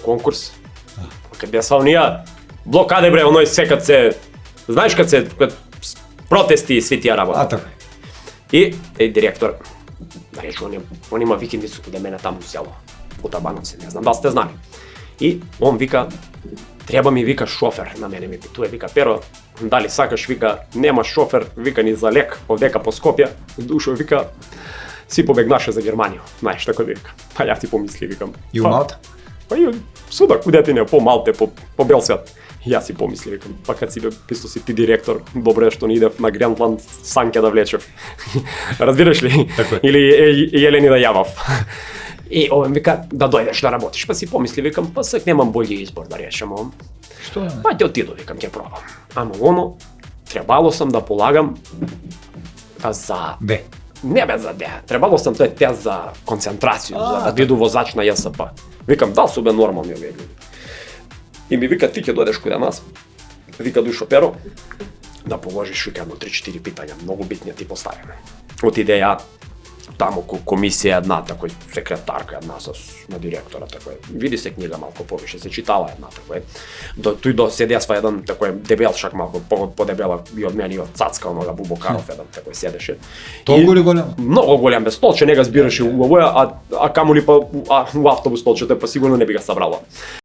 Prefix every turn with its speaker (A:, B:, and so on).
A: конкурс. Кај беа оние блокаде бре, оној се кад се знаеш кад протести и сви тие работи.
B: Така.
A: И директор рече он има викендицу каде мене таму село. У Табановци, не знам дали сте знали. И он вика треба ми вика шофер, на мене ми питува, вика Перо, дали сакаш, вика нема шофер, вика ни за лек овдека по Скопје, душо вика си побегнаше за Германија. Знаеш така вика. Па ја ти помисли, викам.
B: И у Малта?
A: Па и суда кудете не по Малте, по бел свет. Ја си помисли, викам, па кад си бе писто си ти директор, добре што не идев на Гренланд санке да влечев. Разбираш ли? Или Елени да јавав. И овој вика да дојдеш да работиш, па си помисли, викам, па сак немам бољи избор да решам овој.
B: Што?
A: Па ќе отиду, викам, ќе пробам. Ама оно требало сам да полагам за
B: Б.
A: Не бе за Д. Требало сам тој тест за концентрација, за да биду возач на ЈСП. Викам, дал су бе нормални овие луѓе. И ми вика, ти ќе дојдеш кај нас, вика Душо Перо, да положиш вика едно 3-4 питања, многу битни ти поставиме. Отиде ја таму комисија една, такој секретарка една на директора, такој. Види се книга малку повише, се читала една такој. Тој до седества еден такој дебел шак малку подебела и од мене и од Цацка, онога Бубокаров еден такој седеше.
B: Толку ли голем?
A: Многу голем бе, столче не го збираше у овоја, а камоли па у автобус столчето, па сигурно не би го сабрало.